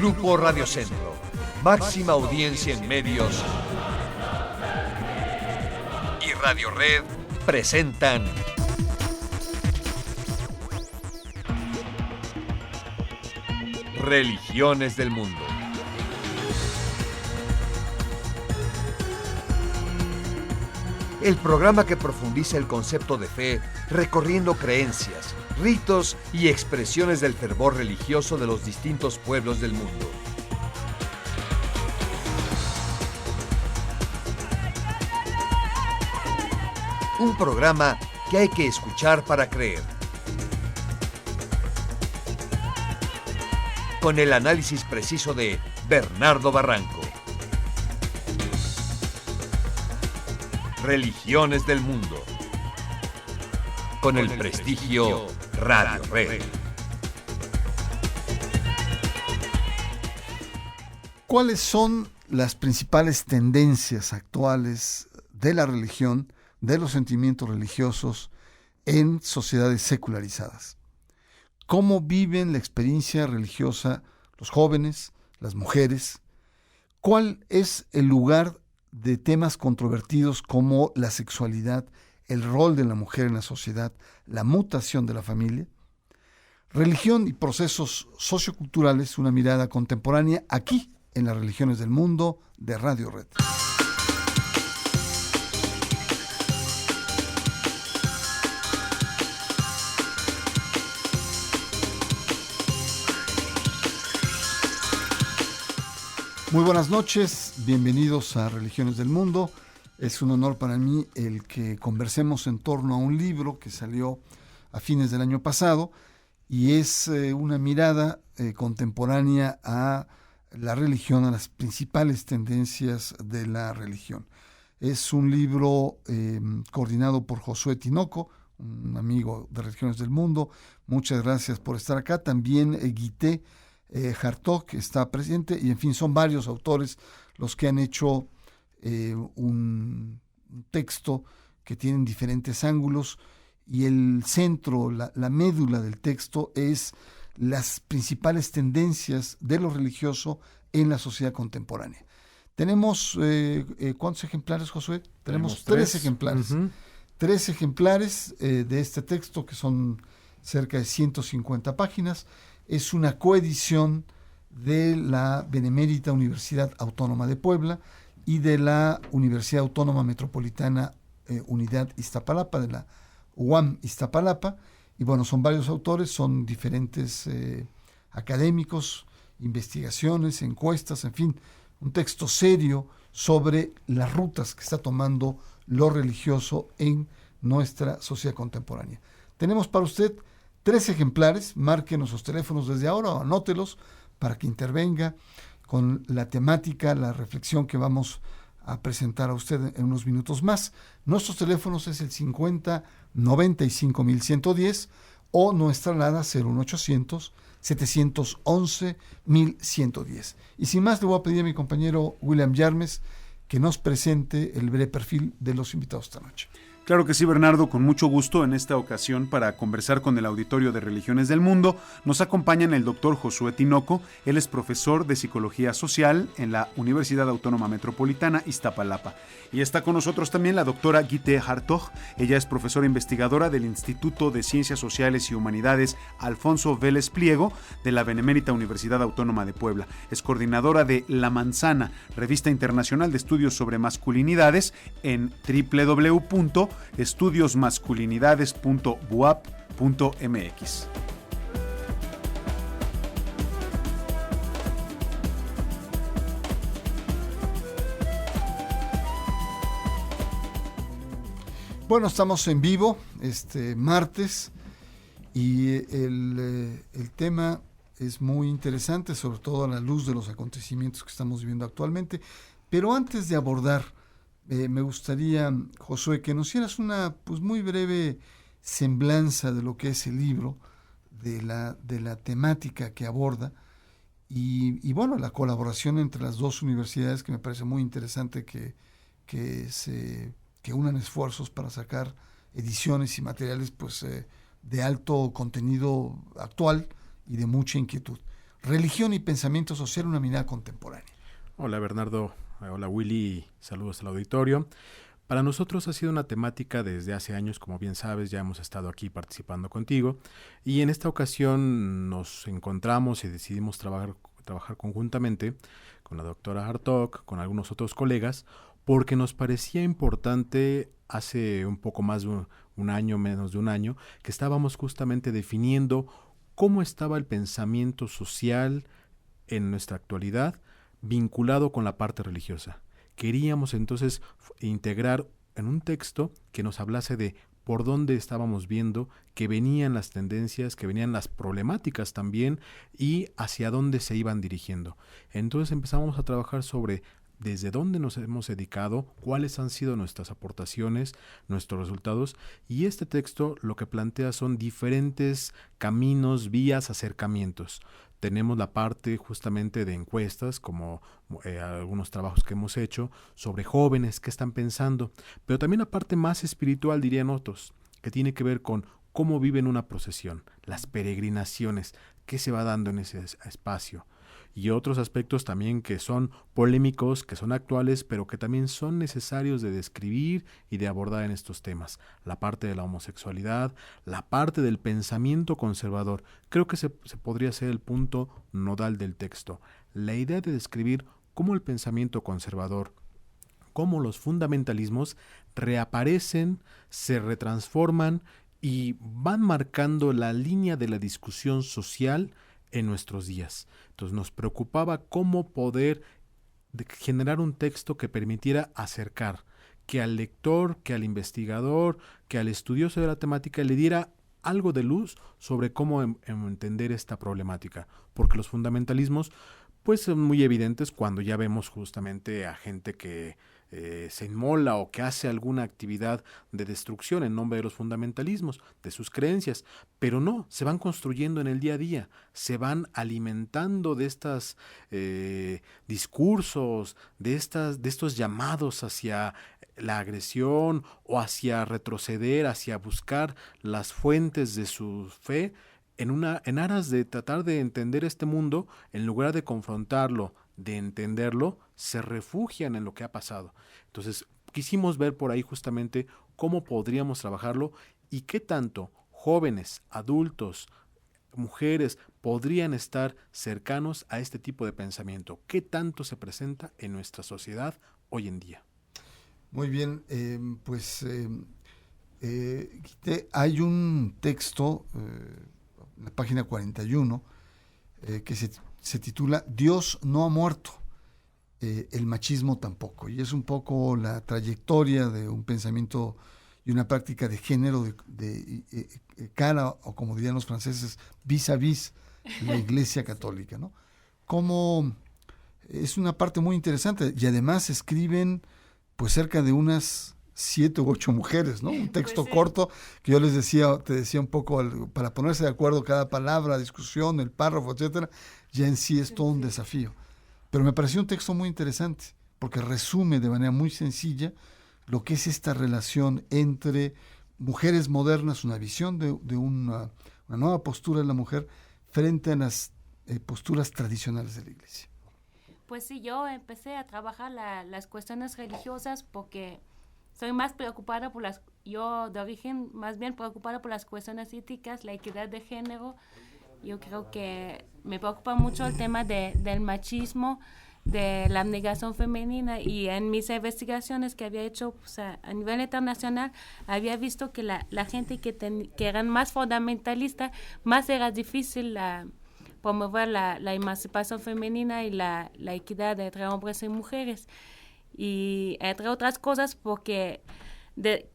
Grupo Radio Centro, máxima audiencia en medios, y Radio Red presentan Religiones del Mundo. El programa que profundiza el concepto de fe recorriendo creencias, ritos y expresiones del fervor religioso de los distintos pueblos del mundo. Un programa que hay que escuchar para creer. Con el análisis preciso de Bernardo Barranco. Religiones del Mundo. Con el prestigio Radio Red. ¿Cuáles son las principales tendencias actuales de la religión, de los sentimientos religiosos en sociedades secularizadas? ¿Cómo viven la experiencia religiosa los jóvenes, las mujeres? ¿Cuál es el lugar de temas controvertidos como la sexualidad, el rol de la mujer en la sociedad, la mutación de la familia? Religión y procesos socioculturales, una mirada contemporánea aquí en las Religiones del Mundo de Radio Red. Muy buenas noches, bienvenidos a Religiones del Mundo. Es un honor para mí el que conversemos en torno a un libro que salió a fines del año pasado y es una mirada contemporánea a la religión, a las principales tendencias de la religión. Es un libro coordinado por Josué Tinoco, un amigo de Religiones del Mundo. Muchas gracias por estar acá. También Guité Hartog está presente, y en fin, son varios autores los que han hecho un texto que tienen diferentes ángulos, y el centro, la médula del texto es las principales tendencias de lo religioso en la sociedad contemporánea. Tenemos, ¿cuántos ejemplares, Josué? Tenemos tres ejemplares. Uh-huh. 3 ejemplares de este texto, que son cerca de 150 páginas. Es una coedición de la Benemérita Universidad Autónoma de Puebla y de la Universidad Autónoma Metropolitana Unidad Iztapalapa, de la UAM Iztapalapa. Y bueno, son varios autores, son diferentes académicos, investigaciones, encuestas, en fin, un texto serio sobre las rutas que está tomando lo religioso en nuestra sociedad contemporánea. Tenemos para usted 3 ejemplares. Márquenos los teléfonos desde ahora o anótelos para que intervenga con la temática, la reflexión que vamos a presentar a usted en unos minutos más. Nuestros teléfonos es el 50 95 1110 o nuestra alada 01800 711 1110. Y sin más, le voy a pedir a mi compañero William Yarmes que nos presente el breve perfil de los invitados esta noche. Claro que sí, Bernardo, con mucho gusto. En esta ocasión, para conversar con el auditorio de Religiones del Mundo, nos acompañan el doctor Josué Tinoco. Él es profesor de Psicología Social en la Universidad Autónoma Metropolitana Iztapalapa. Y está con nosotros también la doctora Guité Hartog. Ella es profesora investigadora del Instituto de Ciencias Sociales y Humanidades Alfonso Vélez Pliego de la Benemérita Universidad Autónoma de Puebla. Es coordinadora de La Manzana, revista internacional de estudios sobre masculinidades, en www.estudiosmasculinidades.buap.mx. Bueno, estamos en vivo este martes y el tema es muy interesante, sobre todo a la luz de los acontecimientos que estamos viviendo actualmente. Pero antes de abordar, me gustaría, Josué, que nos hicieras una muy breve semblanza de lo que es el libro, de la temática que aborda y bueno, la colaboración entre las dos universidades, que me parece muy interesante que unan esfuerzos para sacar ediciones y materiales de alto contenido actual y de mucha inquietud. Religión y pensamiento social, una mirada contemporánea. Hola Bernardo, hola Willy, saludos al auditorio. Para nosotros ha sido una temática desde hace años, como bien sabes, ya hemos estado aquí participando contigo y en esta ocasión nos encontramos y decidimos trabajar conjuntamente con la doctora Hartog, con algunos otros colegas, porque nos parecía importante hace un poco más de un año, menos de un año, que estábamos justamente definiendo cómo estaba el pensamiento social en nuestra actualidad vinculado con la parte religiosa. Queríamos entonces integrar en un texto que nos hablase de por dónde estábamos viendo que venían las tendencias, que venían las problemáticas también y hacia dónde se iban dirigiendo. Entonces empezamos a trabajar sobre desde dónde nos hemos dedicado, cuáles han sido nuestras aportaciones, nuestros resultados, y este texto lo que plantea son diferentes caminos, vías, acercamientos. Tenemos la parte justamente de encuestas, como algunos trabajos que hemos hecho sobre jóvenes que están pensando, pero también la parte más espiritual, dirían otros, que tiene que ver con cómo viven una procesión, las peregrinaciones, qué se va dando en ese espacio. Y otros aspectos también que son polémicos, que son actuales, pero que también son necesarios de describir y de abordar en estos temas. La parte de la homosexualidad, la parte del pensamiento conservador. Creo que se podría ser el punto nodal del texto. La idea de describir cómo el pensamiento conservador, cómo los fundamentalismos reaparecen, se retransforman y van marcando la línea de la discusión social en nuestros días. Entonces nos preocupaba cómo poder generar un texto que permitiera acercar, que al lector, que al investigador, que al estudioso de la temática le diera algo de luz sobre cómo entender esta problemática, porque los fundamentalismos pues son muy evidentes cuando ya vemos justamente a gente que se inmola o que hace alguna actividad de destrucción en nombre de los fundamentalismos, de sus creencias, pero no, se van construyendo en el día a día, se van alimentando de estos discursos, de estos llamados hacia la agresión o hacia retroceder, hacia buscar las fuentes de su fe, en aras de tratar de entender este mundo, en lugar de confrontarlo, de entenderlo, se refugian en lo que ha pasado. Entonces, quisimos ver por ahí justamente cómo podríamos trabajarlo y qué tanto jóvenes, adultos, mujeres podrían estar cercanos a este tipo de pensamiento. ¿Qué tanto se presenta en nuestra sociedad hoy en día? Muy bien, hay un texto, en la página 41, que se titula Dios no ha muerto, el machismo tampoco, y es un poco la trayectoria de un pensamiento y una práctica de género de cara, o como dirían los franceses, vis a vis la Iglesia Católica, ¿no? Como es una parte muy interesante, y además escriben pues cerca de unas 7 u 8 mujeres, ¿no? Un texto pues sí, corto que yo te decía un poco, para ponerse de acuerdo cada palabra, discusión, el párrafo, etcétera, ya en sí es todo un desafío. Pero me pareció un texto muy interesante, porque resume de manera muy sencilla lo que es esta relación entre mujeres modernas, una visión de una nueva postura de la mujer frente a las posturas tradicionales de la Iglesia. Pues sí, yo empecé a trabajar las cuestiones religiosas porque soy más preocupada yo de origen más bien preocupada por las cuestiones éticas, la equidad de género. Yo creo que me preocupa mucho el tema del machismo, de la abnegación femenina, y en mis investigaciones que había hecho pues, a nivel internacional, había visto que la gente que eran más fundamentalista, más era difícil promover la emancipación femenina y la equidad entre hombres y mujeres. Y entre otras cosas porque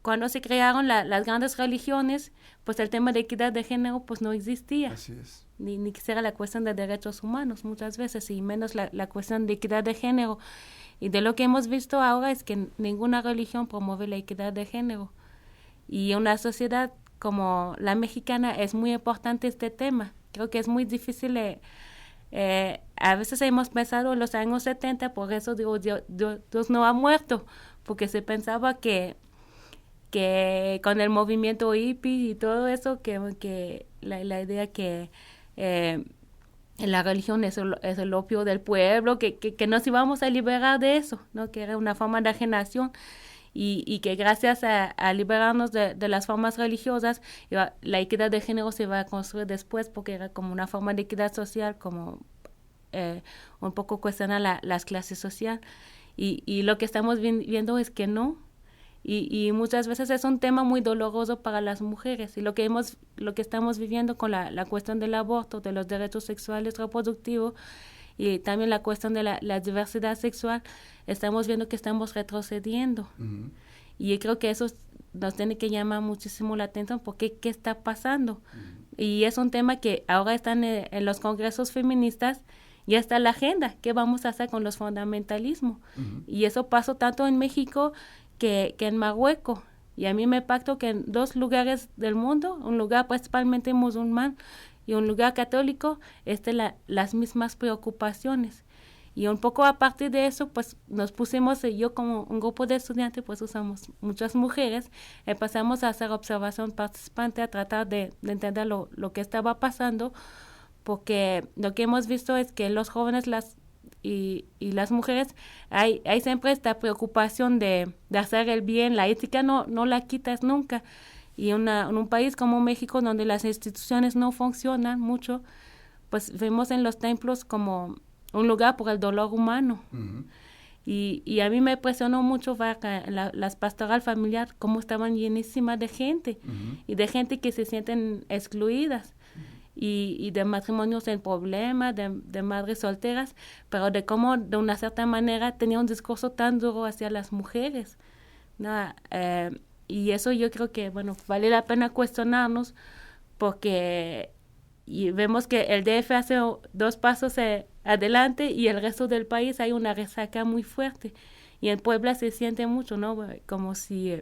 cuando se crearon las grandes religiones, pues el tema de equidad de género pues no existía. Así es. Ni quisiera la cuestión de derechos humanos muchas veces, y menos la cuestión de equidad de género. Y de lo que hemos visto ahora es que ninguna religión promueve la equidad de género. Y en una sociedad como la mexicana es muy importante este tema. Creo que es muy difícil. A veces hemos pensado en los años 70, por eso digo, Dios no ha muerto, porque se pensaba que con el movimiento hippie y todo eso, que la idea que la religión es el opio del pueblo, que nos íbamos a liberar de eso, ¿no? Que era una forma de enajenación y que gracias a liberarnos de las formas religiosas, la equidad de género se va a construir después porque era como una forma de equidad social, como un poco cuestiona las clases sociales. Y lo que estamos viendo es que no. Y muchas veces es un tema muy doloroso para las mujeres. Y lo que estamos viviendo con la cuestión del aborto, de los derechos sexuales reproductivos y también la cuestión de la diversidad sexual, estamos viendo que estamos retrocediendo. Uh-huh. Y creo que eso nos tiene que llamar muchísimo la atención porque ¿qué está pasando? Uh-huh. Y es un tema que ahora están en los congresos feministas. Ya está la agenda, ¿qué vamos a hacer con los fundamentalismos? Uh-huh. Y eso pasó tanto en México que en Marruecos. Y a mí me impactó que en 2 lugares del mundo, un lugar principalmente musulmán y un lugar católico, las mismas preocupaciones. Y un poco a partir de eso, pues nos pusimos, yo como un grupo de estudiantes, pues usamos muchas mujeres, empezamos a hacer observación participante, a tratar de entender lo que estaba pasando, porque lo que hemos visto es que los jóvenes y las mujeres, hay siempre esta preocupación de hacer el bien, la ética no la quitas nunca. Y en un país como México, donde las instituciones no funcionan mucho, pues vemos en los templos como un lugar por el dolor humano. Uh-huh. Y a mí me impresionó mucho ver las pastoral familiar, cómo estaban llenísimas de gente, uh-huh. y de gente que se sienten excluidas. Y de matrimonios en problemas, de madres solteras, pero de cómo de una cierta manera tenía un discurso tan duro hacia las mujeres, ¿no? Y eso yo creo que, bueno, vale la pena cuestionarnos porque vemos que el DF hace 2 pasos adelante y el resto del país hay una resaca muy fuerte. Y en Puebla se siente mucho, ¿no? Como si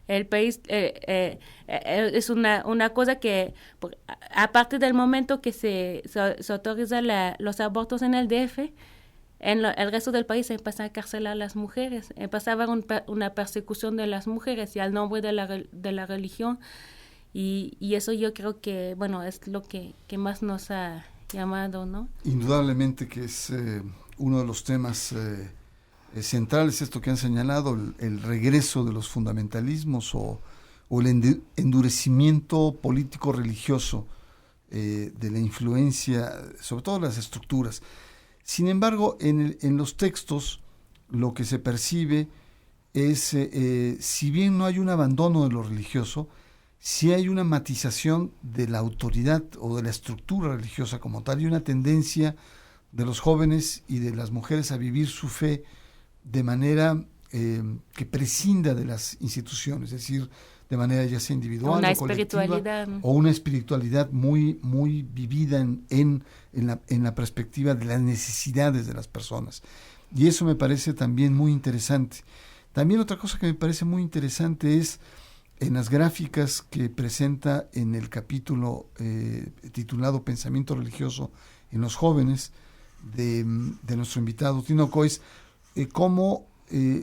el país es una cosa que a partir del momento que se autorizan los abortos en el DF, el resto del país empieza a encarcelar a las mujeres, empieza a haber una persecución de las mujeres y al nombre de la religión, y eso yo creo que, bueno, es lo que más nos ha llamado, ¿no? Indudablemente que es uno de los temas centrales, esto que han señalado, el regreso de los fundamentalismos o el endurecimiento político-religioso de la influencia, sobre todo las estructuras. Sin embargo, en los textos lo que se percibe es, si bien no hay un abandono de lo religioso, sí hay una matización de la autoridad o de la estructura religiosa como tal, y una tendencia de los jóvenes y de las mujeres a vivir su fe de manera que prescinda de las instituciones, es decir, de manera ya sea individual o colectiva, o una espiritualidad muy, muy vivida en la perspectiva de las necesidades de las personas. Y eso me parece también muy interesante. También otra cosa que me parece muy interesante es en las gráficas que presenta en el capítulo titulado Pensamiento religioso en los jóvenes de nuestro invitado Tinoco, es cómo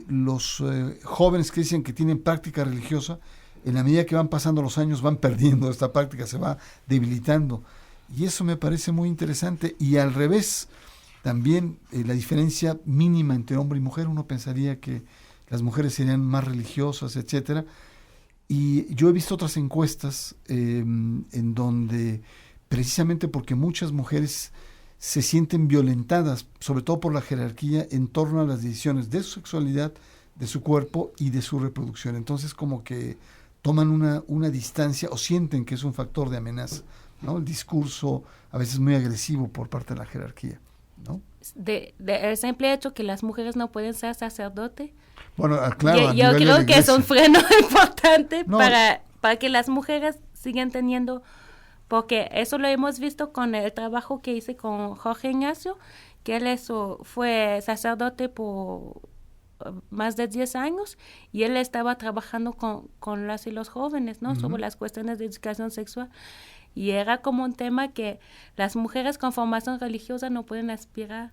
los jóvenes que dicen que tienen práctica religiosa, en la medida que van pasando los años van perdiendo esta práctica, se va debilitando. Y eso me parece muy interesante. Y al revés, también la diferencia mínima entre hombre y mujer, uno pensaría que las mujeres serían más religiosas, etcétera. Y yo he visto otras encuestas en donde, precisamente porque muchas mujeres se sienten violentadas, sobre todo por la jerarquía, en torno a las decisiones de su sexualidad, de su cuerpo y de su reproducción. Entonces como que toman una distancia o sienten que es un factor de amenaza, ¿no? El discurso a veces muy agresivo por parte de la jerarquía, ¿no? El simple hecho que las mujeres no pueden ser sacerdote. Bueno, claro, yo creo que es un freno importante para que las mujeres sigan teniendo, porque eso lo hemos visto con el trabajo que hice con Jorge Ignacio, que él fue sacerdote por más de 10 años y él estaba trabajando con las y los jóvenes, ¿no? Uh-huh. Sobre las cuestiones de educación sexual. Y era como un tema que las mujeres con formación religiosa no pueden aspirar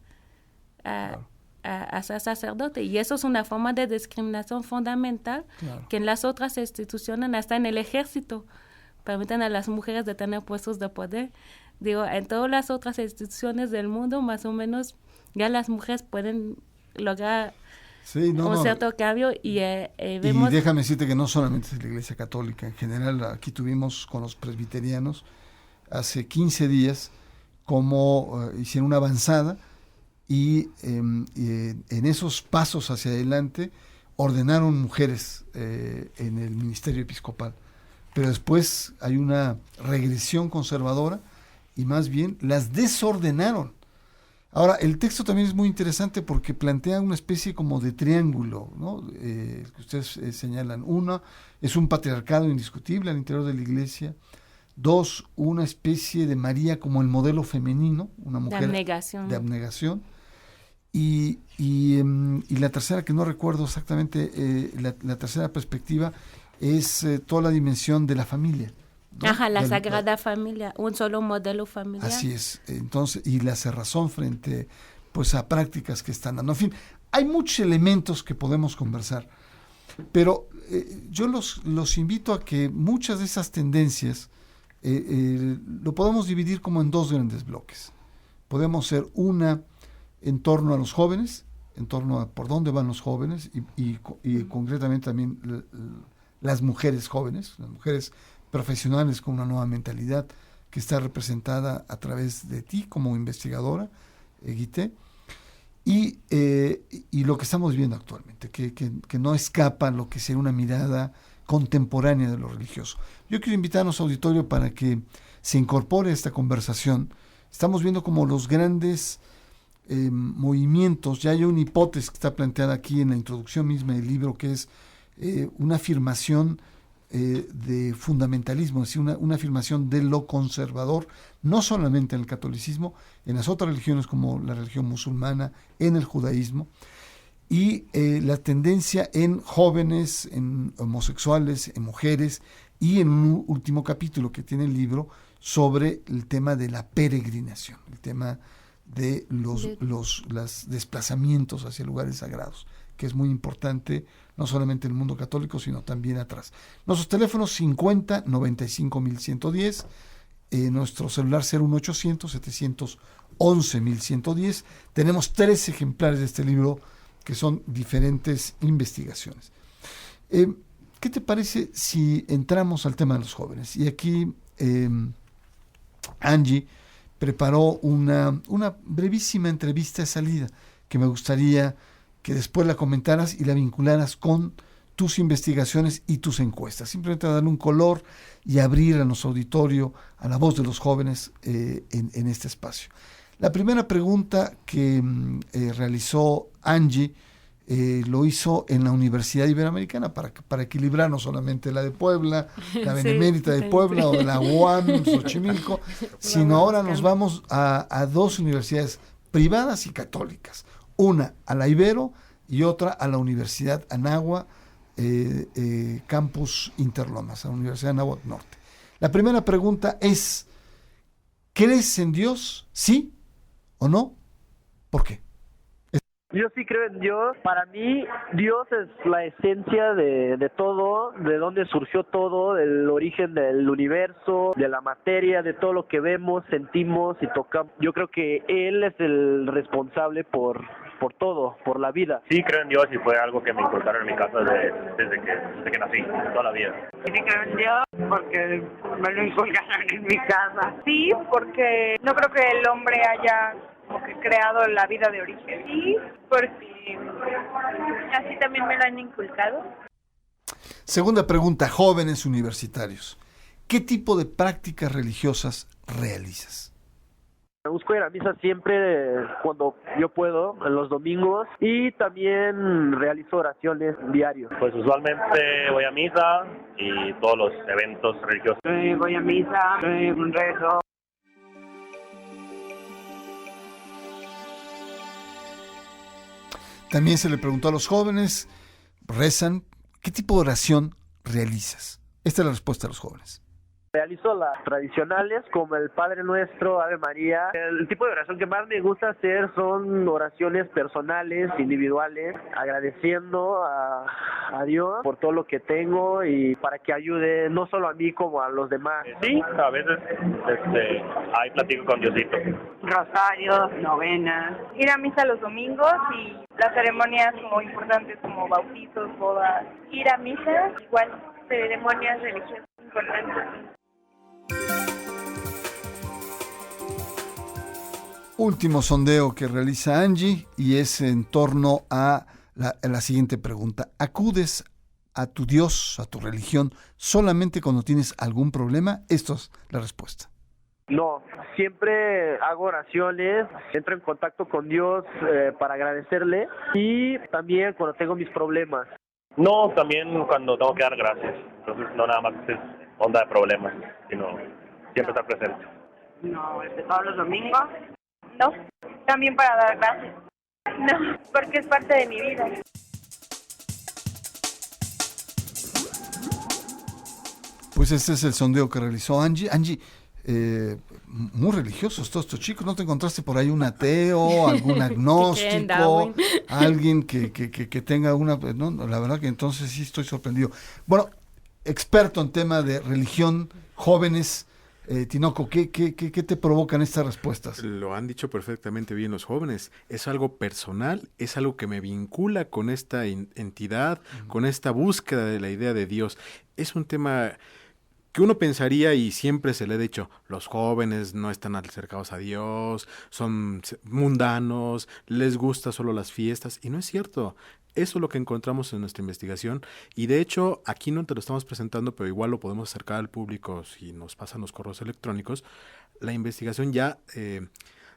a ser sacerdote. Y eso es una forma de discriminación fundamental, claro, que en las otras instituciones, hasta en el ejército, permiten a las mujeres de tener puestos de poder. digo, en todas las otras instituciones del mundo, más o menos, ya las mujeres pueden lograr un cierto cambio y vemos... Y déjame decirte que no solamente es la Iglesia Católica, en general aquí tuvimos con los presbiterianos hace 15 días como hicieron una avanzada y en esos pasos hacia adelante ordenaron mujeres en el ministerio episcopal. Pero después hay una regresión conservadora y más bien las desordenaron. Ahora, el texto también es muy interesante porque plantea una especie como de triángulo, ¿no? Que ustedes señalan. Uno, es un patriarcado indiscutible al interior de la Iglesia. Dos, una especie de María como el modelo femenino, una mujer de abnegación. Y la tercera, que no recuerdo exactamente, la tercera perspectiva es toda la dimensión de la familia, ¿no? Ajá, la Sagrada Familia, un solo modelo familiar. Así es. Entonces, y la cerrazón frente pues a prácticas que están dando. En fin, hay muchos elementos que podemos conversar, pero yo los invito a que muchas de esas tendencias lo podemos dividir como en dos grandes bloques. Podemos ser una en torno a los jóvenes, en torno a por dónde van los jóvenes y concretamente también las mujeres jóvenes, las mujeres profesionales con una nueva mentalidad que está representada a través de ti como investigadora, Guité, y lo que estamos viendo actualmente, que no escapa lo que sería una mirada contemporánea de lo religioso. Yo quiero invitar a nuestro auditorio para que se incorpore a esta conversación. Estamos viendo como los grandes movimientos, ya hay una hipótesis que está planteada aquí en la introducción misma del libro, que es una afirmación de fundamentalismo, es decir, una afirmación de lo conservador, no solamente en el catolicismo, en las otras religiones como la religión musulmana, en el judaísmo, y la tendencia en jóvenes, en homosexuales, en mujeres, y en un último capítulo que tiene el libro sobre el tema de la peregrinación, el tema de los desplazamientos hacia lugares sagrados, que es muy importante, no solamente en el mundo católico, sino también atrás. Nuestros teléfonos 50 95 1110, nuestro celular 01800 711 1110. Tenemos 3 ejemplares de este libro que son diferentes investigaciones. ¿Qué te parece si entramos al tema de los jóvenes? Y aquí Angie preparó una brevísima entrevista de salida que me gustaría que después la comentaras y la vincularas con tus investigaciones y tus encuestas. Simplemente darle un color y abrir a nuestro auditorio a la voz de los jóvenes en este espacio. La primera pregunta que realizó Angie lo hizo en la Universidad Iberoamericana para equilibrar no solamente la de Puebla, la Benemérita de Puebla o la UAM, Xochimilco, sino ahora nos vamos a 2 universidades privadas y católicas. Una a la Ibero y otra a la Universidad Anáhuac, Campus Interlomas, a la Universidad Anáhuac Norte. La primera pregunta es, ¿crees en Dios? ¿Sí o no? ¿Por qué? Yo sí creo en Dios. Para mí, Dios es la esencia de todo, de dónde surgió todo, el origen del universo, de la materia, de todo lo que vemos, sentimos y tocamos. Yo creo que Él es el responsable por todo, por la vida. Sí creo en Dios y fue algo que me inculcaron en mi casa desde que nací, toda la vida. Sí creo en Dios porque me lo inculcaron en mi casa. Sí, porque no creo que el hombre haya como que creado la vida de origen. Sí, porque así también me lo han inculcado. Segunda pregunta, jóvenes universitarios. ¿Qué tipo de prácticas religiosas realizas? Me busco ir a misa siempre cuando yo puedo, en los domingos, y también realizo oraciones diarios. Pues usualmente voy a misa y todos los eventos religiosos. Voy a misa, rezo. También se le preguntó a los jóvenes, rezan, ¿qué tipo de oración realizas? Esta es la respuesta de los jóvenes. Realizo las tradicionales como el Padre Nuestro, Ave María. El tipo de oración que más me gusta hacer son oraciones personales, individuales, agradeciendo a Dios por todo lo que tengo y para que ayude no solo a mí como a los demás. Sí, a veces ahí platico con Diosito. Rosarios, novenas, ir a misa los domingos y las ceremonias como importantes como bautizos, bodas. Ir a misa, igual ceremonias religiosas importantes. Último sondeo que realiza Angie y es en torno a la siguiente pregunta. ¿Acudes a tu Dios, a tu religión, solamente cuando tienes algún problema? Esta es la respuesta. No, siempre hago oraciones, entro en contacto con Dios para agradecerle y también cuando tengo mis problemas. No, también cuando tengo que dar gracias. Entonces no nada más es onda de problemas, sino siempre estar presente. No, todos los domingos. No, también para dar gracias. No, porque es parte de mi vida. Pues este es el sondeo que realizó Angie. Angie, muy religiosos todos estos chicos. ¿No te encontraste por ahí un ateo, algún agnóstico, alguien que tenga una... No, la verdad que entonces sí estoy sorprendido. Bueno, experto en tema de religión, jóvenes... Tinoco, ¿qué te provocan estas respuestas? Lo han dicho perfectamente bien los jóvenes. Es algo personal, es algo que me vincula con esta entidad, con esta búsqueda de la idea de Dios. Es un tema que uno pensaría, y siempre se le ha dicho, los jóvenes no están acercados a Dios, son mundanos, les gusta solo las fiestas, y no es cierto. Eso es lo que encontramos en nuestra investigación, y de hecho aquí no te lo estamos presentando, pero igual lo podemos acercar al público si nos pasan los correos electrónicos. La investigación ya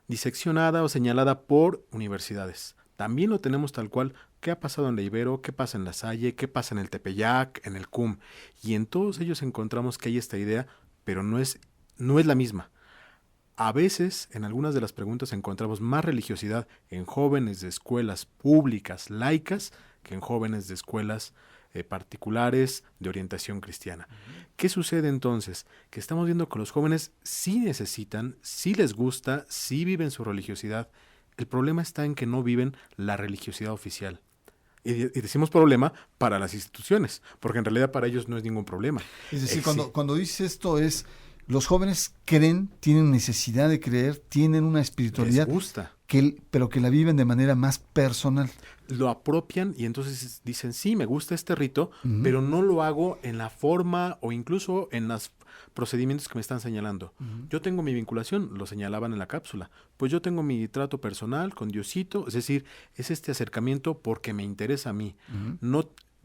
diseccionada o señalada por universidades. También lo tenemos tal cual. ¿Qué ha pasado en la Ibero? ¿Qué pasa en la Salle? ¿Qué pasa en el Tepeyac? ¿En el CUM? Y en todos ellos encontramos que hay esta idea, pero no es la misma. A veces, en algunas de las preguntas encontramos más religiosidad en jóvenes de escuelas públicas, laicas, que en jóvenes de escuelas particulares de orientación cristiana. ¿Qué sucede entonces? Que estamos viendo que los jóvenes sí necesitan, sí les gusta, sí viven su religiosidad. El problema está en que no viven la religiosidad oficial. Y decimos problema para las instituciones, porque en realidad para ellos no es ningún problema. Es decir, cuando dices esto es, los jóvenes creen, tienen necesidad de creer, tienen una espiritualidad, les gusta, pero que la viven de manera más personal. Lo apropian y entonces dicen, sí, me gusta este rito, pero no lo hago en la forma o incluso en los procedimientos que me están señalando. Yo tengo mi vinculación, lo señalaban en la cápsula, pues yo tengo mi trato personal con Diosito, es decir, es este acercamiento porque me interesa a mí.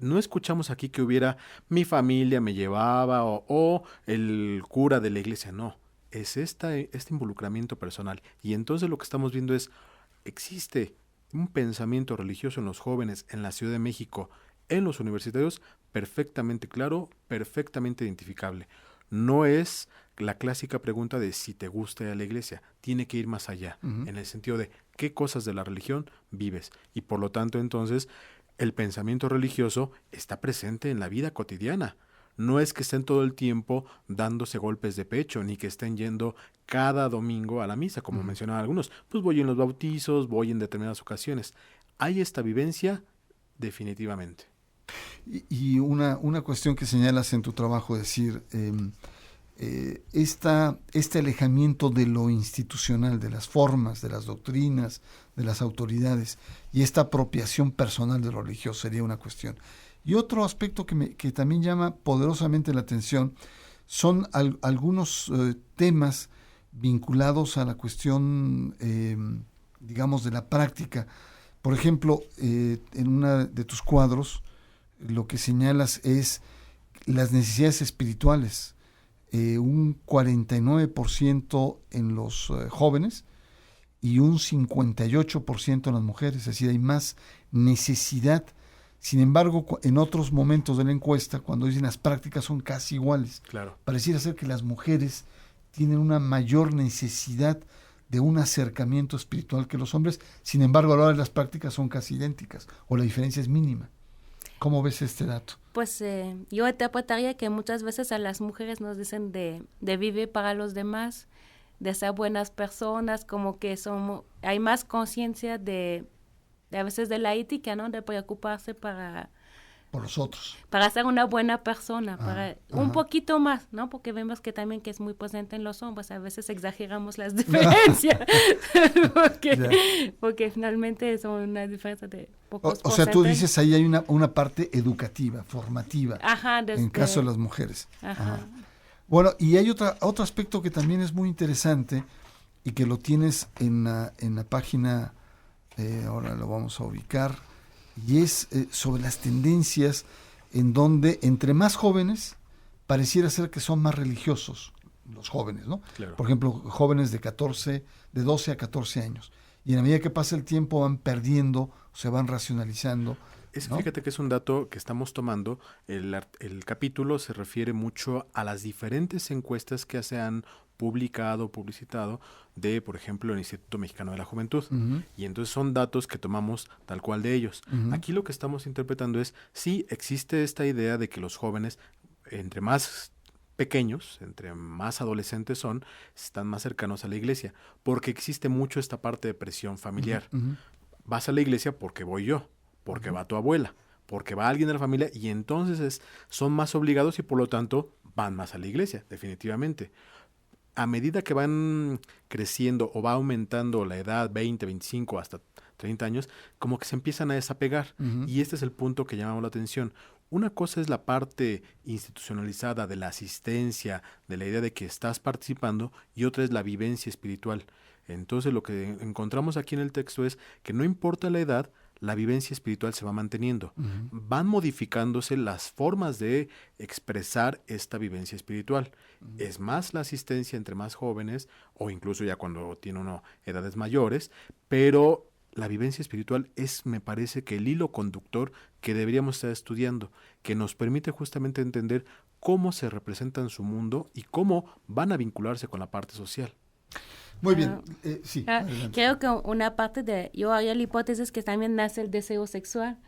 No escuchamos aquí que hubiera mi familia me llevaba o el cura de la iglesia, no. Es este involucramiento personal. Y entonces lo que estamos viendo es, existe un pensamiento religioso en los jóvenes en la Ciudad de México, en los universitarios, perfectamente claro, perfectamente identificable. No es la clásica pregunta de si te gusta ir a la iglesia, tiene que ir más allá, en el sentido de qué cosas de la religión vives. Y por lo tanto, entonces, el pensamiento religioso está presente en la vida cotidiana. No es que estén todo el tiempo dándose golpes de pecho, ni que estén yendo cada domingo a la misa, como mencionaban algunos. Pues voy en los bautizos, voy en determinadas ocasiones. Hay esta vivencia definitivamente. Y una cuestión que señalas en tu trabajo, es decir, este alejamiento de lo institucional, de las formas, de las doctrinas, de las autoridades, y esta apropiación personal de lo religioso sería una cuestión. Y otro aspecto que también llama poderosamente la atención son algunos temas vinculados a la cuestión, digamos, de la práctica. Por ejemplo, en uno de tus cuadros, lo que señalas es las necesidades espirituales. Un 49% en los jóvenes y un 58% en las mujeres, es decir, hay más necesidad. Sin embargo, en otros momentos de la encuesta, cuando dicen las prácticas son casi iguales, claro, pareciera ser que las mujeres tienen una mayor necesidad de un acercamiento espiritual que los hombres. Sin embargo, a la hora de las prácticas son casi idénticas, o la diferencia es mínima. ¿Cómo ves este dato? Pues yo interpretaría que muchas veces a las mujeres nos dicen de vivir para los demás, de ser buenas personas, como que hay más conciencia de a veces de la ética, ¿no? De preocuparse por los otros. Para ser una buena persona, un ajá. poquito más, ¿no? Porque vemos que también que es muy presente en los hombres, a veces exageramos las diferencias, porque finalmente son una diferencia de pocos O sea, tú dices ahí hay una parte educativa, formativa, ajá, en caso de las mujeres. Ajá. Ajá. Bueno, y hay otro aspecto que también es muy interesante y que lo tienes en la página, ahora lo vamos a ubicar, y es sobre las tendencias en donde entre más jóvenes pareciera ser que son más religiosos los jóvenes, ¿no? Claro. Por ejemplo, jóvenes de 12 a 14 años. Y en la medida que pasa el tiempo van perdiendo, se van racionalizando. ¿No? Fíjate que es un dato que estamos tomando. El capítulo se refiere mucho a las diferentes encuestas que se han publicitado de, por ejemplo, el Instituto Mexicano de la Juventud. Uh-huh. Y entonces son datos que tomamos tal cual de ellos. Uh-huh. Aquí lo que estamos interpretando es, sí, existe esta idea de que los jóvenes, entre más pequeños, entre más adolescentes están más cercanos a la iglesia, porque existe mucho esta parte de presión familiar. Uh-huh. Vas a la iglesia porque voy yo, porque va tu abuela, porque va alguien de la familia, y entonces son más obligados y por lo tanto van más a la iglesia, definitivamente. A medida que van creciendo o va aumentando la edad, 20, 25, hasta 30 años, como que se empiezan a desapegar. Uh-huh. Y este es el punto que llamamos la atención. Una cosa es la parte institucionalizada de la asistencia, de la idea de que estás participando, y otra es la vivencia espiritual. Entonces lo que encontramos aquí en el texto es que no importa la edad, la vivencia espiritual se va manteniendo. Uh-huh. Van modificándose las formas de expresar esta vivencia espiritual. Uh-huh. Es más la asistencia entre más jóvenes, o incluso ya cuando tiene uno edades mayores, pero la vivencia espiritual es, me parece, que el hilo conductor que deberíamos estar estudiando, que nos permite justamente entender cómo se representa en su mundo y cómo van a vincularse con la parte social. Muy bien, sí. Creo que una parte yo haría la hipótesis que también nace el deseo sexual.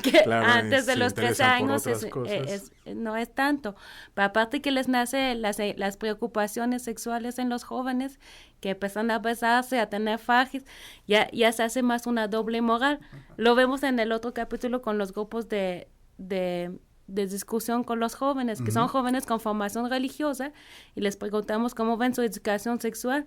Que claro, antes de los 13 años no es tanto. Pero aparte que les nace las preocupaciones sexuales en los jóvenes, que empiezan a besarse, a tener fajes, ya se hace más una doble moral. Lo vemos en el otro capítulo con los grupos de discusión con los jóvenes, que son jóvenes con formación religiosa, y les preguntamos cómo ven su educación sexual,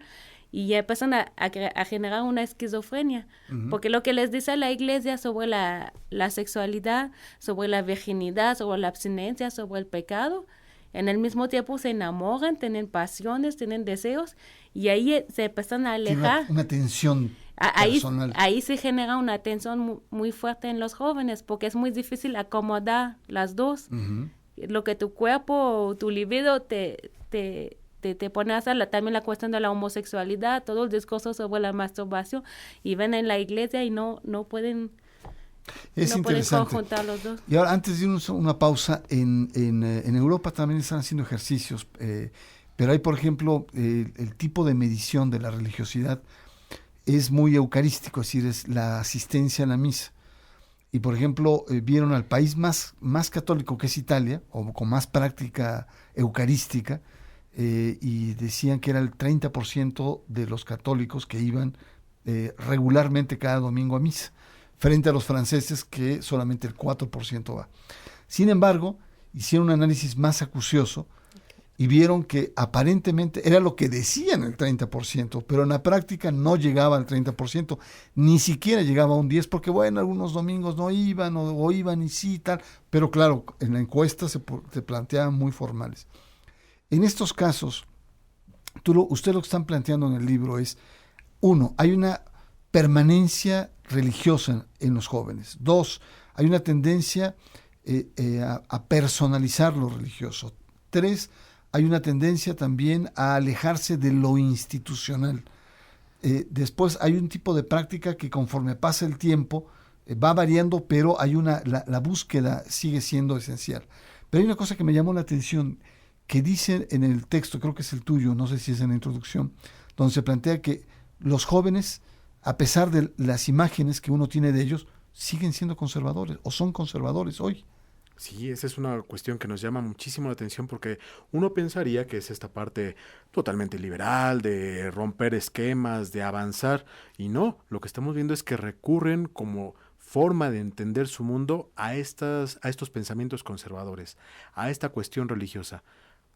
y ya empiezan a generar una esquizofrenia, porque lo que les dice la iglesia sobre la sexualidad, sobre la virginidad, sobre la abstinencia, sobre el pecado, en el mismo tiempo se enamoran, tienen pasiones, tienen deseos, y ahí se empiezan a alejar. Una tensión personal. Ahí se genera una tensión muy fuerte en los jóvenes, porque es muy difícil acomodar las dos. Uh-huh. Lo que tu cuerpo, tu libido te pone a hacer, también la cuestión de la homosexualidad, todo el discurso sobre la masturbación, y ven en la iglesia y no pueden... Es no interesante. pueden conjuntar los dos. Y ahora, antes de irnos una pausa, en Europa también están haciendo ejercicios, pero hay, por ejemplo, el tipo de medición de la religiosidad es muy eucarístico, es decir, es la asistencia a la misa. Y, por ejemplo, vieron al país más católico, que es Italia, o con más práctica eucarística, y decían que era el 30% de los católicos que iban regularmente cada domingo a misa, frente a los franceses, que solamente el 4% va. Sin embargo, hicieron un análisis más acucioso y vieron que aparentemente era lo que decían el 30%, pero en la práctica no llegaba al 30%, ni siquiera llegaba a un 10%, porque bueno, algunos domingos no iban, o iban y sí, tal, pero claro, en la encuesta se planteaban muy formales. En estos casos, usted lo que están planteando en el libro es, 1, hay una permanencia religiosa en los jóvenes. 2, hay una tendencia a personalizar lo religioso. 3, hay una tendencia también a alejarse de lo institucional. Después hay un tipo de práctica que conforme pasa el tiempo va variando, pero hay la búsqueda sigue siendo esencial. Pero hay una cosa que me llamó la atención, que dice en el texto, creo que es el tuyo, no sé si es en la introducción, donde se plantea que los jóvenes, a pesar de las imágenes que uno tiene de ellos, siguen siendo conservadores o son conservadores hoy. Sí, esa es una cuestión que nos llama muchísimo la atención porque uno pensaría que es esta parte totalmente liberal, de romper esquemas, de avanzar, y no, lo que estamos viendo es que recurren como forma de entender su mundo a estos pensamientos conservadores, a esta cuestión religiosa.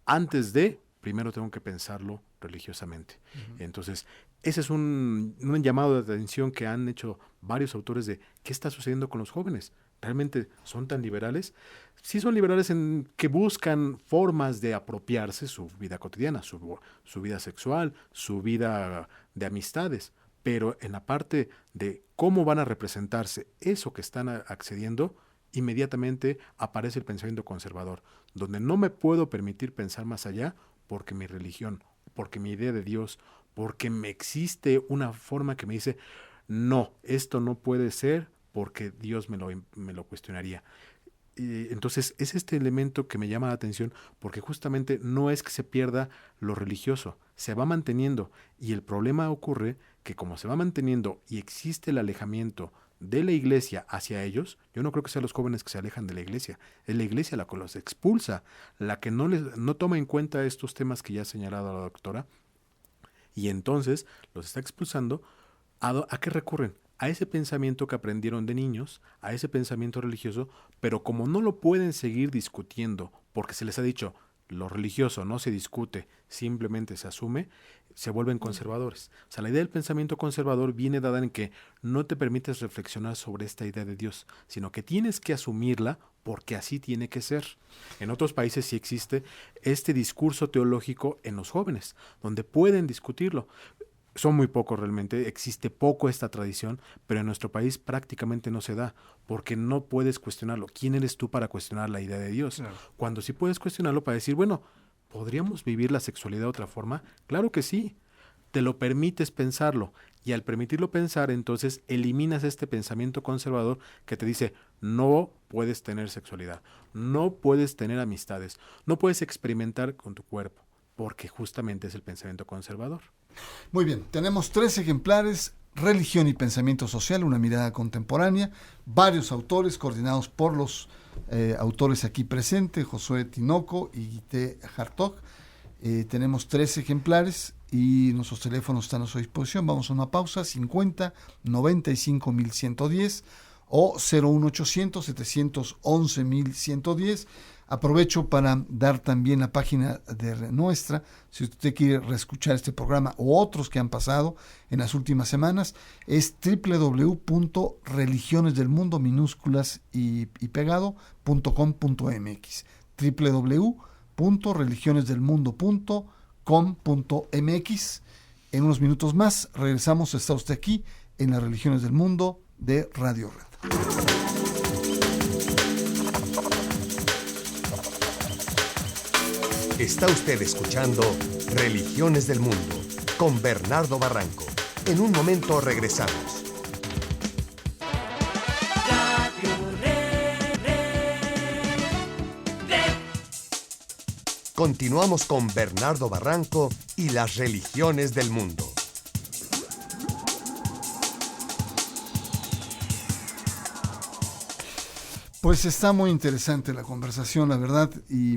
Antes de, primero tengo que pensarlo religiosamente. Uh-huh. Entonces, ese es un llamado de atención que han hecho varios autores de qué está sucediendo con los jóvenes. ¿Realmente son tan liberales? Sí son liberales en que buscan formas de apropiarse su vida cotidiana, su vida sexual, su vida de amistades, pero en la parte de cómo van a representarse eso que están accediendo, inmediatamente aparece el pensamiento conservador, donde no me puedo permitir pensar más allá porque mi religión, porque mi idea de Dios, porque me existe una forma que me dice, no, esto no puede ser, porque Dios me lo cuestionaría. Entonces es este elemento que me llama la atención porque justamente no es que se pierda lo religioso, se va manteniendo y el problema ocurre que como se va manteniendo y existe el alejamiento de la iglesia hacia ellos, yo no creo que sean los jóvenes que se alejan de la iglesia, es la iglesia la que los expulsa, la que no toma en cuenta estos temas que ya ha señalado la doctora y entonces los está expulsando. ¿A qué recurren? A ese pensamiento que aprendieron de niños, a ese pensamiento religioso, pero como no lo pueden seguir discutiendo, porque se les ha dicho, lo religioso no se discute, simplemente se asume, se vuelven conservadores. O sea, la idea del pensamiento conservador viene dada en que no te permites reflexionar sobre esta idea de Dios, sino que tienes que asumirla porque así tiene que ser. En otros países sí existe este discurso teológico en los jóvenes, donde pueden discutirlo. Son muy pocos realmente, existe poco esta tradición, pero en nuestro país prácticamente no se da, porque no puedes cuestionarlo. ¿Quién eres tú para cuestionar la idea de Dios? Claro. Cuando sí puedes cuestionarlo para decir, bueno, ¿podríamos vivir la sexualidad de otra forma? Claro que sí, te lo permites pensarlo, y al permitirlo pensar, entonces eliminas este pensamiento conservador que te dice, no puedes tener sexualidad, no puedes tener amistades, no puedes experimentar con tu cuerpo, porque justamente es el pensamiento conservador. Muy bien, tenemos 3 ejemplares, Religión y Pensamiento Social, una mirada contemporánea, varios autores coordinados por los autores aquí presentes, Josué Tinoco y Guité Hartog. Tenemos 3 ejemplares y nuestros teléfonos están a su disposición. Vamos a una pausa, 50 95 1110 o 01800 711 1110. Aprovecho para dar también la página de nuestra, si usted quiere reescuchar este programa o otros que han pasado en las últimas semanas, es www.religionesdelmundo minúsculas y pegado.com.mx, www.religionesdelmundo.com.mx. En unos minutos más regresamos, está usted aquí en las Religiones del Mundo de Radio Red. Está usted escuchando Religiones del Mundo con Bernardo Barranco. En un momento regresamos. Continuamos con Bernardo Barranco y las Religiones del Mundo. Pues está muy interesante la conversación, la verdad, y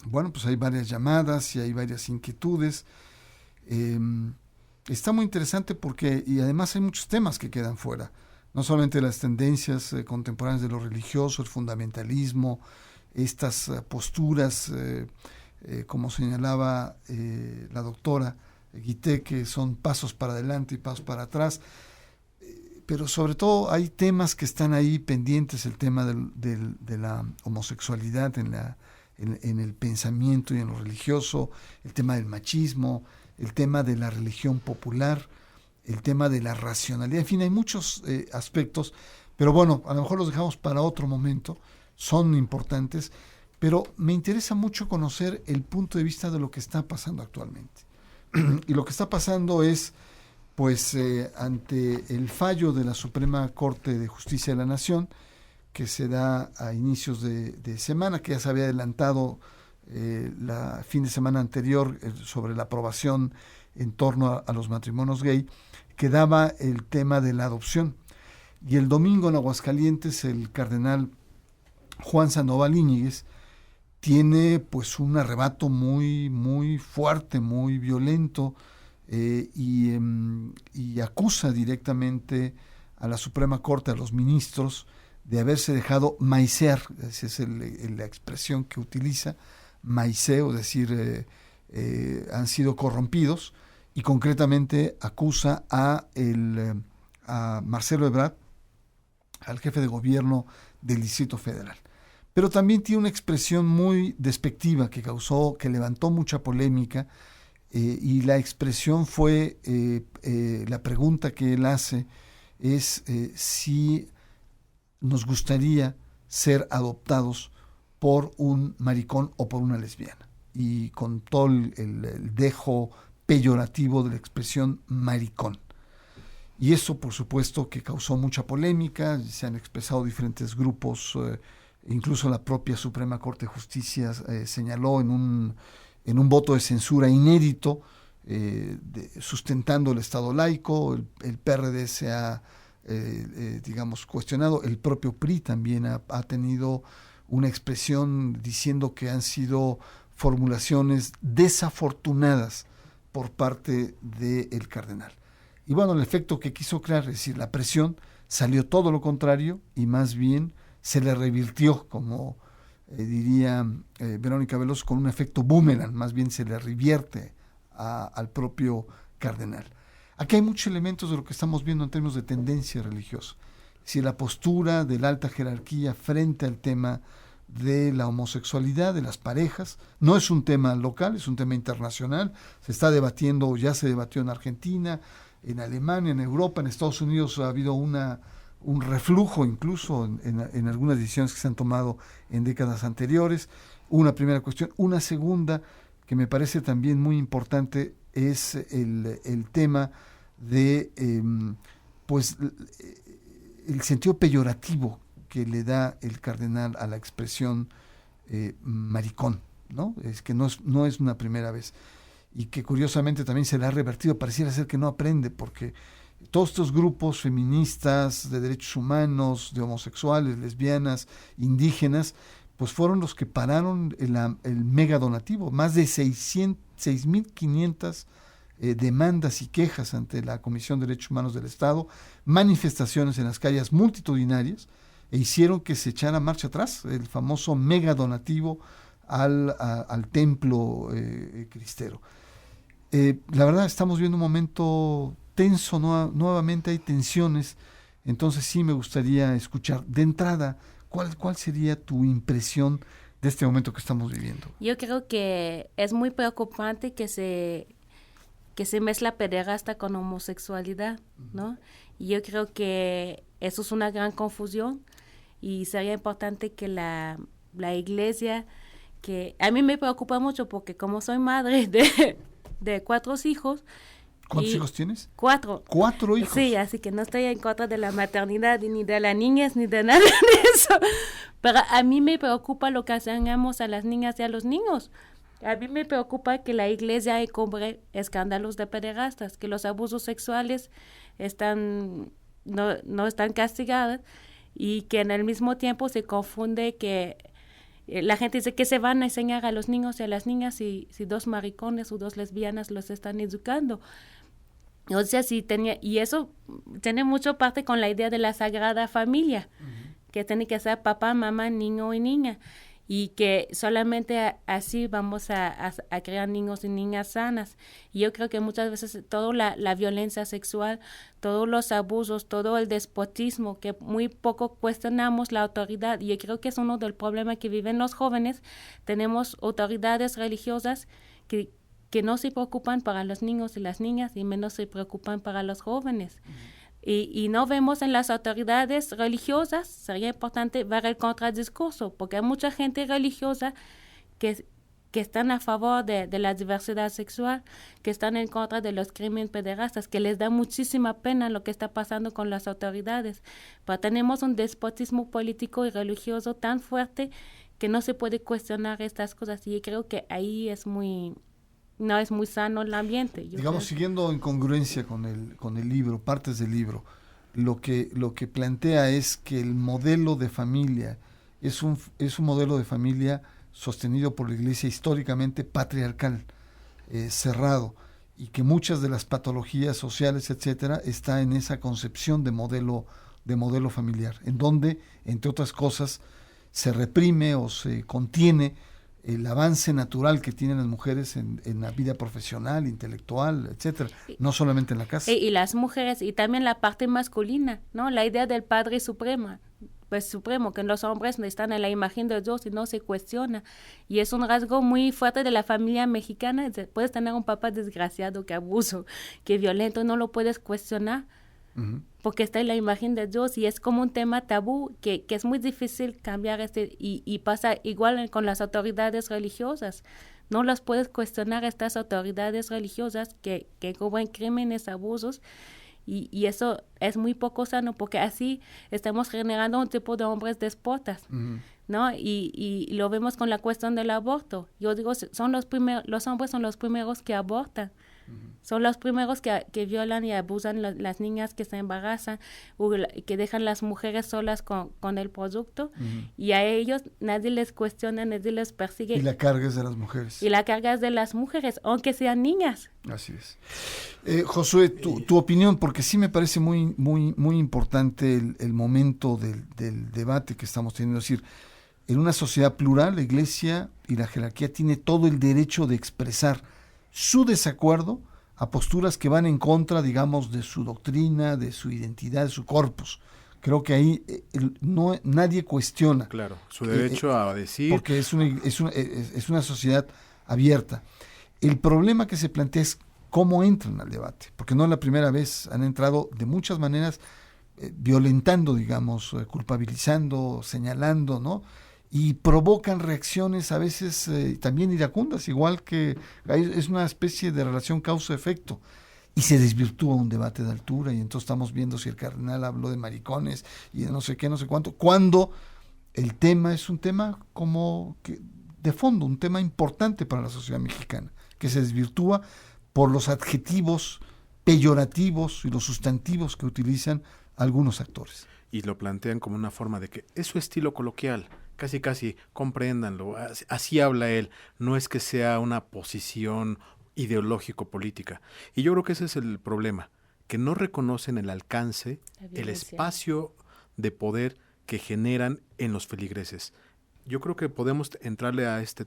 bueno, pues hay varias llamadas y hay varias inquietudes. Está muy interesante porque, y además hay muchos temas que quedan fuera, no solamente las tendencias contemporáneas de lo religioso, el fundamentalismo, estas posturas, como señalaba la doctora Guité, que son pasos para adelante y pasos para atrás, pero sobre todo hay temas que están ahí pendientes, el tema de la homosexualidad en el pensamiento y en lo religioso, el tema del machismo, el tema de la religión popular, el tema de la racionalidad, en fin, hay muchos aspectos, pero bueno, a lo mejor los dejamos para otro momento, son importantes, pero me interesa mucho conocer el punto de vista de lo que está pasando actualmente. Y lo que está pasando es, pues, ante el fallo de la Suprema Corte de Justicia de la Nación, que se da a inicios de semana, que ya se había adelantado la fin de semana anterior sobre la aprobación en torno a los matrimonios gay, que daba el tema de la adopción. Y el domingo en Aguascalientes el cardenal Juan Sandoval Íñiguez tiene pues un arrebato muy, muy fuerte, muy violento, y acusa directamente a la Suprema Corte, a los ministros, de haberse dejado maicear, esa es la expresión que utiliza, maiceo, es decir, han sido corrompidos, y concretamente acusa a Marcelo Ebrard, al jefe de gobierno del Distrito Federal. Pero también tiene una expresión muy despectiva que levantó mucha polémica, y la expresión fue, la pregunta que él hace es si nos gustaría ser adoptados por un maricón o por una lesbiana, y con todo el dejo peyorativo de la expresión maricón. Y eso, por supuesto, que causó mucha polémica. Se han expresado diferentes grupos, incluso la propia Suprema Corte de Justicia señaló en un voto de censura inédito, sustentando el Estado laico. El PRD se ha, cuestionado. El propio PRI también ha tenido una expresión diciendo que han sido formulaciones desafortunadas por parte del cardenal. Y bueno, el efecto que quiso crear, es decir, la presión, salió todo lo contrario, y más bien se le revirtió, como diría Verónica Veloso, con un efecto boomerang, más bien se le revierte al propio cardenal. Aquí hay muchos elementos de lo que estamos viendo en términos de tendencia religiosa. Es decir, la postura de la alta jerarquía frente al tema de la homosexualidad, de las parejas. No es un tema local, es un tema internacional. Se está debatiendo, ya se debatió en Argentina, en Alemania, en Europa, en Estados Unidos ha habido un reflujo incluso en algunas decisiones que se han tomado en décadas anteriores. Una primera cuestión. Una segunda, que me parece también muy importante, es el tema de el sentido peyorativo que le da el cardenal a la expresión maricón, ¿no? Es que no es una primera vez, y que curiosamente también se le ha revertido. Pareciera ser que no aprende, porque todos estos grupos feministas, de derechos humanos, de homosexuales, lesbianas, indígenas, pues fueron los que pararon el mega donativo. Más de 6.500 demandas y quejas ante la Comisión de Derechos Humanos del Estado, manifestaciones en las calles multitudinarias, e hicieron que se echara marcha atrás el famoso mega donativo al templo cristero. La verdad, estamos viendo un momento tenso, nuevamente hay tensiones. Entonces sí me gustaría escuchar de entrada cuál sería tu impresión de este momento que estamos viviendo. Yo creo que es muy preocupante que se mezcla pederasta con homosexualidad, ¿no? Y yo creo que eso es una gran confusión, y sería importante que la iglesia, que a mí me preocupa mucho porque como soy madre de 4 hijos. ¿Cuántos hijos tienes? 4. 4 hijos. Sí, así que no estoy en contra de la maternidad, ni de las niñas, ni de nada de eso. Pero a mí me preocupa lo que hacemos a las niñas y a los niños. A mí me preocupa que la iglesia encubre escándalos de pederastas, que los abusos sexuales no están castigados, y que en el mismo tiempo se confunde que la gente dice que se van a enseñar a los niños y a las niñas si 2 maricones o 2 lesbianas los están educando. O sea, y eso tiene mucho parte con la idea de la Sagrada Familia, que tiene que ser papá, mamá, niño y niña, y que solamente así vamos a crear niños y niñas sanas. Y yo creo que muchas veces toda la violencia sexual, todos los abusos, todo el despotismo, que muy poco cuestionamos la autoridad, y yo creo que es uno del problemas que viven los jóvenes. Tenemos autoridades religiosas que no se preocupan para los niños y las niñas, y menos se preocupan para los jóvenes. Y no vemos en las autoridades religiosas. Sería importante ver el contradiscurso, porque hay mucha gente religiosa que están a favor de la diversidad sexual, que están en contra de los crímenes pederastas, que les da muchísima pena lo que está pasando con las autoridades. Pero tenemos un despotismo político y religioso tan fuerte que no se puede cuestionar estas cosas, y creo que ahí no es muy sano el ambiente. Digamos, siguiendo en congruencia con el libro, partes del libro, lo que plantea es que el modelo de familia es un modelo de familia sostenido por la Iglesia históricamente patriarcal, cerrado, y que muchas de las patologías sociales, etcétera, está en esa concepción de modelo familiar, en donde, entre otras cosas, se reprime o se contiene el avance natural que tienen las mujeres en la vida profesional, intelectual, etcétera, no solamente en la casa. Y las mujeres, y también la parte masculina, ¿no? La idea del Padre Supremo, que los hombres están en la imagen de Dios y no se cuestiona. Y es un rasgo muy fuerte de la familia mexicana. Puedes tener un papá desgraciado, que abuso, que violento, no lo puedes cuestionar. Uh-huh. Porque está en la imagen de Dios y es como un tema tabú que es muy difícil cambiar y pasa igual con las autoridades religiosas. No las puedes cuestionar estas autoridades religiosas que cubren crímenes, abusos, y eso es muy poco sano porque así estamos generando un tipo de hombres déspotas, uh-huh. ¿no? Y lo vemos con la cuestión del aborto. Yo digo, los hombres son los primeros que abortan. Son los primeros que violan y abusan las niñas que se embarazan, o que dejan las mujeres solas con el producto, uh-huh. y a ellos nadie les cuestiona, nadie les persigue. Y la carga es de las mujeres. Y la carga es de las mujeres, aunque sean niñas. Así es. Josué, tu opinión, porque sí me parece muy, muy, muy importante el momento del debate que estamos teniendo. Es decir, en una sociedad plural, la Iglesia y la jerarquía tiene todo el derecho de expresar su desacuerdo a posturas que van en contra, digamos, de su doctrina, de su identidad, de su corpus. Creo que ahí nadie cuestiona. Claro, su derecho a decir. Porque es una sociedad abierta. El problema que se plantea es cómo entran al debate, porque no es la primera vez, han entrado de muchas maneras, violentando, digamos, culpabilizando, señalando, ¿no? Y provocan reacciones a veces también iracundas, igual que es una especie de relación causa-efecto, y se desvirtúa un debate de altura, y entonces estamos viendo si el cardenal habló de maricones y de no sé qué, no sé cuánto, cuando el tema es un tema como que de fondo, un tema importante para la sociedad mexicana, que se desvirtúa por los adjetivos peyorativos y los sustantivos que utilizan algunos actores. Y lo plantean como una forma de que es su estilo coloquial. Casi, compréndanlo, así habla él, no es que sea una posición ideológico-política. Y yo creo que ese es el problema, que no reconocen el alcance, el espacio de poder que generan en los feligreses. Yo creo que podemos entrarle a esta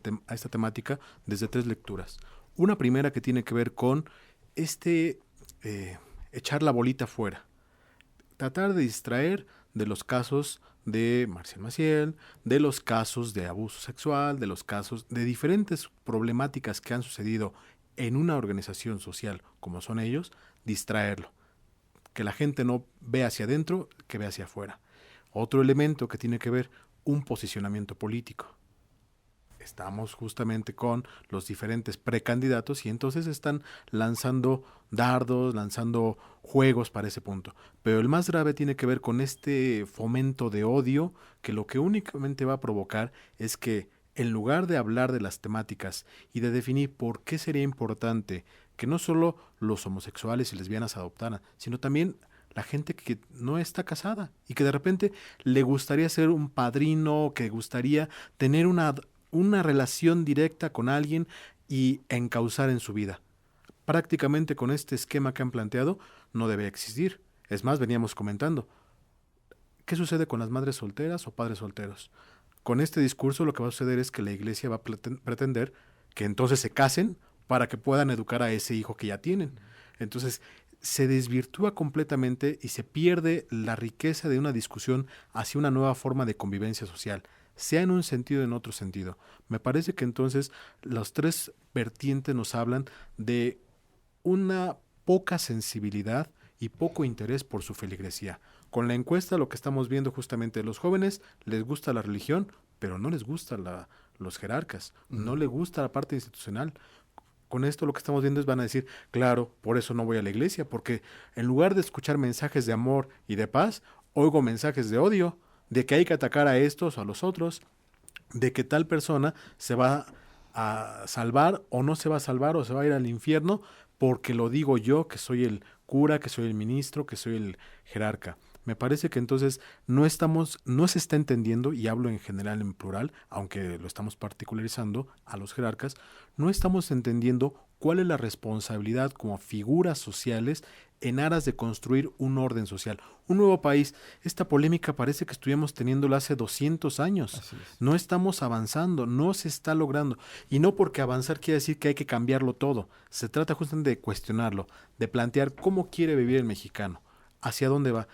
temática desde 3 lecturas. Una primera que tiene que ver con echar la bolita fuera, tratar de distraer de los casos de Marcial Maciel, de los casos de abuso sexual, de los casos de diferentes problemáticas que han sucedido en una organización social como son ellos, distraerlo. Que la gente no vea hacia adentro, que vea hacia afuera. Otro elemento que tiene que ver, un posicionamiento político. Estamos justamente con los diferentes precandidatos y entonces están lanzando dardos, lanzando juegos para ese punto. Pero el más grave tiene que ver con este fomento de odio que lo que únicamente va a provocar es que en lugar de hablar de las temáticas y de definir por qué sería importante que no solo los homosexuales y lesbianas adoptaran, sino también la gente que no está casada y que de repente le gustaría ser un padrino, que gustaría tener una relación directa con alguien y encauzar en su vida. Prácticamente con este esquema que han planteado no debe existir. Es más, veníamos comentando, ¿qué sucede con las madres solteras o padres solteros? Con este discurso lo que va a suceder es que la Iglesia va a pretender que entonces se casen para que puedan educar a ese hijo que ya tienen. Entonces se desvirtúa completamente y se pierde la riqueza de una discusión hacia una nueva forma de convivencia social, sea en un sentido o en otro sentido. Me parece que entonces los 3 vertientes nos hablan de una poca sensibilidad y poco interés por su feligresía. Con la encuesta lo que estamos viendo justamente, los jóvenes les gusta la religión, pero no les gusta los jerarcas, no les gusta la parte institucional. Con esto lo que estamos viendo es van a decir, claro, por eso no voy a la iglesia, porque en lugar de escuchar mensajes de amor y de paz, oigo mensajes de odio, de que hay que atacar a estos o a los otros, de que tal persona se va a salvar o no se va a salvar o se va a ir al infierno porque lo digo yo, que soy el cura, que soy el ministro, que soy el jerarca. Me parece que entonces no se está entendiendo, y hablo en general en plural, aunque lo estamos particularizando a los jerarcas, no estamos entendiendo cuál es la responsabilidad como figuras sociales en aras de construir un orden social, un nuevo país. Esta polémica parece que estuviéramos teniéndola hace 200 años. No estamos avanzando, no se está logrando. Y no porque avanzar quiere decir que hay que cambiarlo todo. Se trata justamente de cuestionarlo, de plantear cómo quiere vivir el mexicano, hacia dónde va.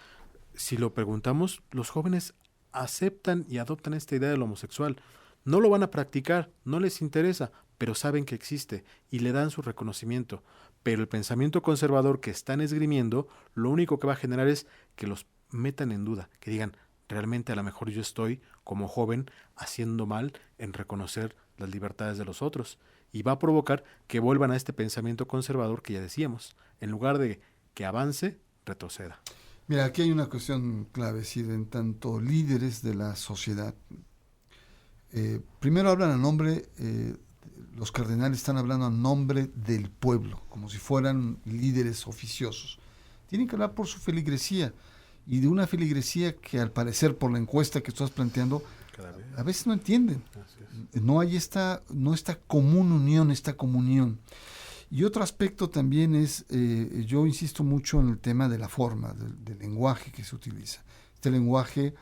Si lo preguntamos, los jóvenes aceptan y adoptan esta idea del homosexual. No lo van a practicar, no les interesa, pero saben que existe y le dan su reconocimiento. Pero el pensamiento conservador que están esgrimiendo, lo único que va a generar es que los metan en duda, que digan, realmente a lo mejor yo estoy, como joven, haciendo mal en reconocer las libertades de los otros. Y va a provocar que vuelvan a este pensamiento conservador que ya decíamos. En lugar de que avance, retroceda. Mira, aquí hay una cuestión clave, es decir, en tanto líderes de la sociedad. Primero hablan a nombre, los cardenales están hablando a nombre del pueblo, como si fueran líderes oficiosos. Tienen que hablar por su feligresía, y de una feligresía que al parecer por la encuesta que estás planteando, a veces no entienden. No hay esta común unión, esta comunión. Y otro aspecto también es, yo insisto mucho en el tema de la forma, del lenguaje que se utiliza. Este lenguaje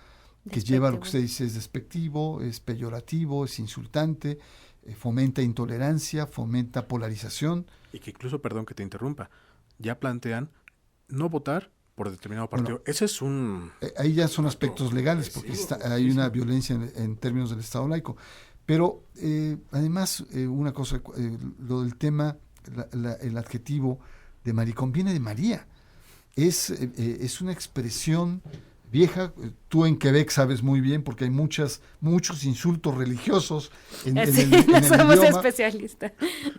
que lleva a lo que usted dice es despectivo, es peyorativo, es insultante, fomenta intolerancia, fomenta polarización. Y que incluso, perdón que te interrumpa, ya plantean no votar por determinado partido. Bueno, ese es un... ahí ya son aspectos legales, porque hay una violencia en términos del Estado laico. Pero además, una cosa, lo del tema... el adjetivo de maricón viene de María. Es una expresión vieja. Tú en Quebec sabes muy bien, porque hay muchos insultos religiosos en el somos idioma. especialistas.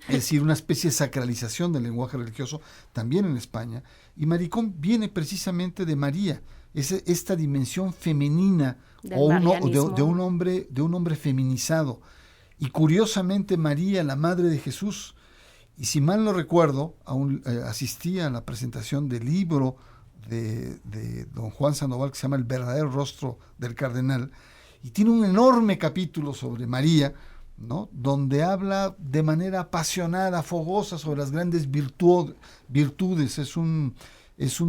Es decir, una especie de sacralización del lenguaje religioso también en España. Y maricón viene precisamente de María. Es esta dimensión femenina de un hombre feminizado. Y curiosamente María, la madre de Jesús, y si mal no recuerdo, aún asistí a la presentación del libro de don Juan Sandoval, que se llama El verdadero rostro del cardenal, y tiene un enorme capítulo sobre María, ¿no?, donde habla de manera apasionada, fogosa, sobre las grandes virtudes. Es un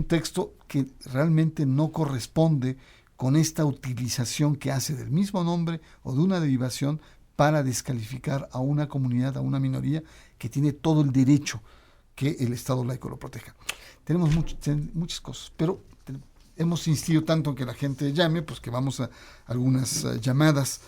texto que realmente no corresponde con esta utilización que hace del mismo nombre o de una derivación para descalificar a una comunidad, a una minoría que tiene todo el derecho que el Estado laico lo proteja. Tenemos muchas cosas, pero hemos insistido tanto en que la gente llame, pues que vamos a algunas llamadas.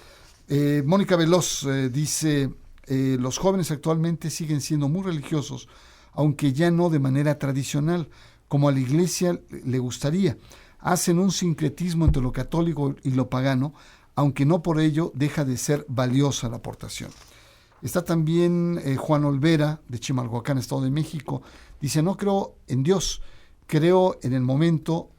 Mónica Veloz dice, los jóvenes actualmente siguen siendo muy religiosos, aunque ya no de manera tradicional, como a la Iglesia le gustaría. Hacen un sincretismo entre lo católico y lo pagano, aunque no por ello deja de ser valiosa la aportación. Está también Juan Olvera, de Chimalhuacán, Estado de México. Dice, no creo en Dios, creo en el momento,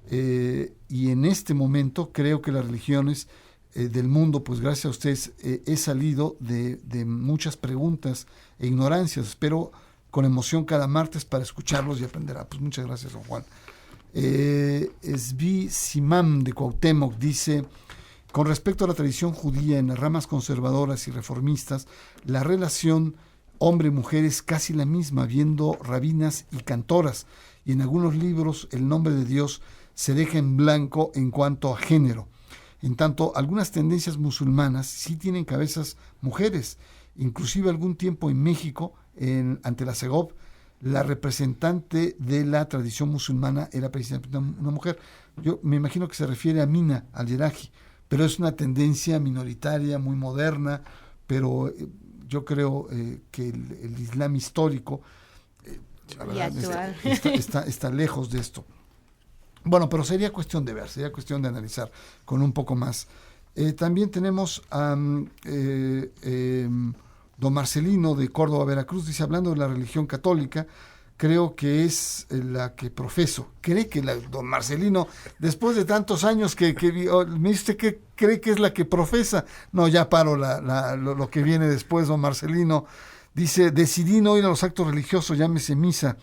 y en este momento creo que las religiones del mundo, pues gracias a ustedes he salido de muchas preguntas e ignorancias. Espero con emoción cada martes para escucharlos y aprender. Pues muchas gracias, don Juan. Esbi Simam, de Cuauhtémoc, dice... Con respecto a la tradición judía en las ramas conservadoras y reformistas, la relación hombre-mujer es casi la misma, viendo rabinas y cantoras, y en algunos libros el nombre de Dios se deja en blanco en cuanto a género. En tanto, algunas tendencias musulmanas sí tienen cabezas mujeres. Inclusive algún tiempo en México, ante la CEGOP, la representante de la tradición musulmana era precisamente una mujer. Yo me imagino que se refiere a Mina al-Yeraji, pero es una tendencia minoritaria, muy moderna, pero yo creo que el Islam histórico la verdad, está lejos de esto. Bueno, pero sería cuestión de ver, sería cuestión de analizar con un poco más. También tenemos a don Marcelino de Córdoba, Veracruz, dice, hablando de la religión católica, creo que es la que profeso. ¿Cree que don Marcelino, después de tantos años me dice que cree que es la que profesa? No, ya paro lo que viene después, don Marcelino. Dice, decidí no ir a los actos religiosos, llámese misa,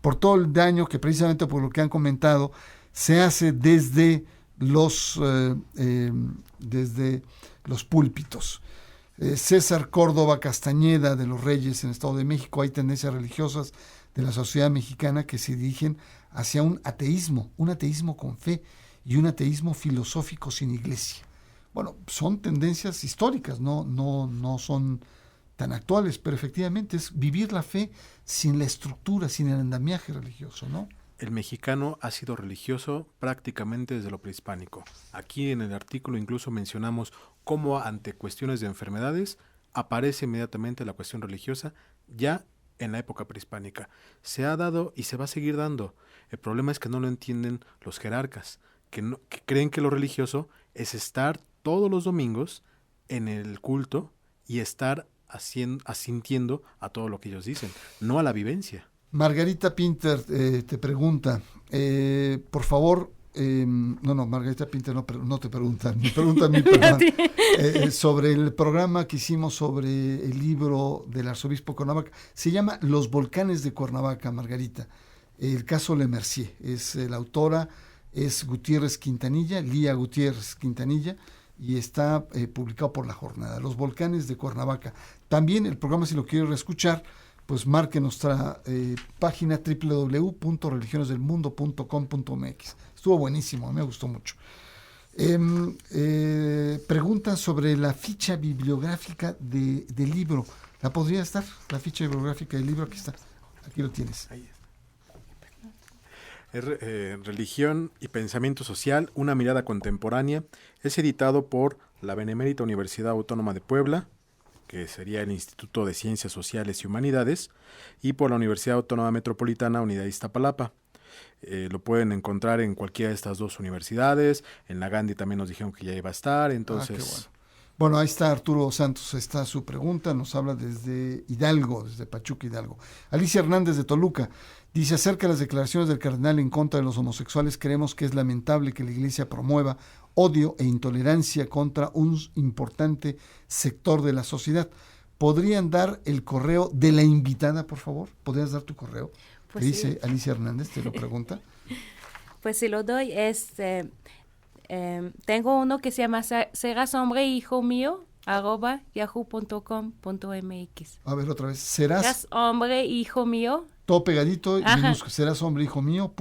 por todo el daño que precisamente por lo que han comentado se hace desde los púlpitos. César Córdoba Castañeda de Los Reyes en el Estado de México, hay tendencias religiosas de la sociedad mexicana que se dirigen hacia un ateísmo con fe y un ateísmo filosófico sin iglesia. Bueno, son tendencias históricas, no son tan actuales, pero efectivamente es vivir la fe sin la estructura, sin el andamiaje religioso, ¿no? El mexicano ha sido religioso prácticamente desde lo prehispánico. Aquí en el artículo incluso mencionamos cómo ante cuestiones de enfermedades aparece inmediatamente la cuestión religiosa ya en la época prehispánica. Se ha dado y se va a seguir dando. El problema es que no lo entienden los jerarcas, que creen que lo religioso es estar todos los domingos en el culto y estar asintiendo a todo lo que ellos dicen, no a la vivencia. Margarita Pinter te pregunta, por favor, Margarita Pinter no te pregunta, me pregunta a mí, perdón, sobre el programa que hicimos sobre el libro del arzobispo de Cuernavaca. Se llama Los volcanes de Cuernavaca, Margarita. El caso Le Mercier, la autora es Gutiérrez Quintanilla, Lía Gutiérrez Quintanilla, y está publicado por La Jornada, Los volcanes de Cuernavaca. También el programa, si lo quiere reescuchar, pues marque nuestra página www.religionesdelmundo.com.mx. Estuvo buenísimo, me gustó mucho. Preguntan sobre la ficha bibliográfica del libro. ¿La podrías dar? La ficha bibliográfica del libro, aquí está. Aquí lo tienes. Ahí es. Religión y pensamiento social, una mirada contemporánea. Es editado por la Benemérita Universidad Autónoma de Puebla, que sería el Instituto de Ciencias Sociales y Humanidades, y por la Universidad Autónoma Metropolitana Unidad de Iztapalapa. Lo pueden encontrar en cualquiera de estas dos universidades. En la Gandhi también nos dijeron que ya iba a estar, entonces... qué bueno. Bueno, ahí está Arturo Santos, está su pregunta, nos habla desde Hidalgo, desde Pachuca, Hidalgo. Alicia Hernández de Toluca dice: acerca de las declaraciones del cardenal en contra de los homosexuales, creemos que es lamentable que la Iglesia promueva odio e intolerancia contra un importante sector de la sociedad. ¿Podrían dar el correo de la invitada, por favor? ¿Podrías dar tu correo? Pues dice sí. Alicia Hernández, te lo pregunta. Pues si lo doy, tengo uno que se llama serás hombre hijo mío @yahoo.com.mx. A ver, otra vez. Serás hombre hijo mío. Todo pegadito, serás hombre hijo mío,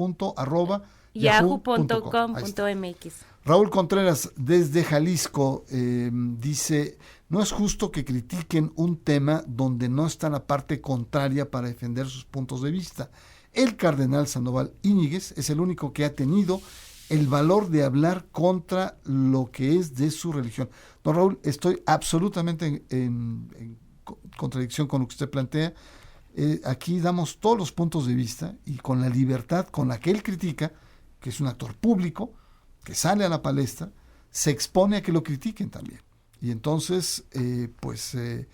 yahoo.com.mx. Raúl Contreras, desde Jalisco, dice: no es justo que critiquen un tema donde no está la parte contraria para defender sus puntos de vista. El cardenal Sandoval Íñiguez es el único que ha tenido el valor de hablar contra lo que es de su religión. Don Raúl, estoy absolutamente en contradicción con lo que usted plantea. Aquí damos todos los puntos de vista y con la libertad con la que él critica, que es un actor público, que sale a la palestra, se expone a que lo critiquen también. Y entonces, ese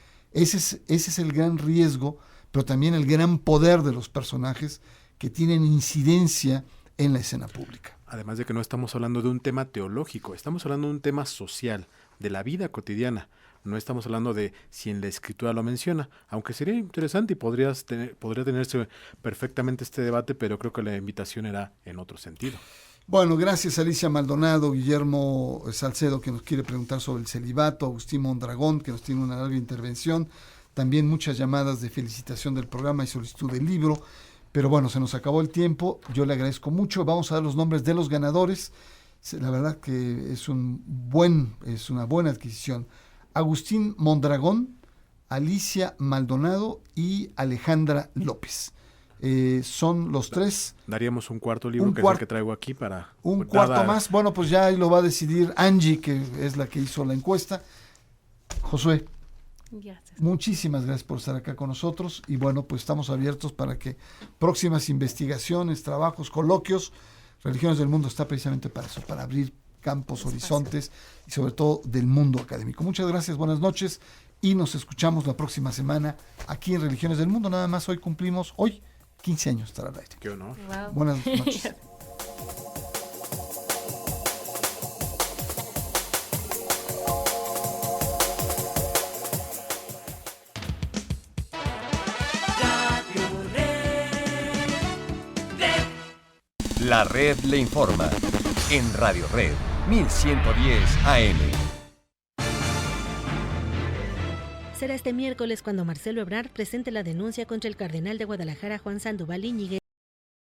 es el gran riesgo, pero también el gran poder de los personajes que tienen incidencia en la escena pública. Además de que no estamos hablando de un tema teológico, estamos hablando de un tema social, de la vida cotidiana. No estamos hablando de si en la escritura lo menciona, aunque sería interesante y podría tenerse perfectamente este debate, pero creo que la invitación era en otro sentido. Bueno, gracias Alicia Maldonado, Guillermo Salcedo, que nos quiere preguntar sobre el celibato, Agustín Mondragón, que nos tiene una larga intervención, también muchas llamadas de felicitación del programa y solicitud del libro. Pero bueno, se nos acabó el tiempo, yo le agradezco mucho. Vamos a dar los nombres de los ganadores. La verdad que es una buena adquisición. Agustín Mondragón, Alicia Maldonado y Alejandra López. Son los tres. Daríamos un cuarto libro, es el que traigo aquí para... Un cuarto más. Bueno, pues ya ahí lo va a decidir Angie, que es la que hizo la encuesta. Josué. Gracias. Muchísimas gracias por estar acá con nosotros y bueno, pues estamos abiertos para que próximas investigaciones, trabajos, coloquios. Religiones del Mundo está precisamente para eso, para abrir campos, horizontes y sobre todo del mundo académico. Muchas gracias, buenas noches y nos escuchamos la próxima semana aquí en Religiones del Mundo. Nada más hoy cumplimos 15 años estar al aire. Qué honor. Wow. Buenas noches. La Red le informa. En Radio Red 1110 AM. Será este miércoles cuando Marcelo Ebrard presente la denuncia contra el cardenal de Guadalajara, Juan Sandoval Íñiguez,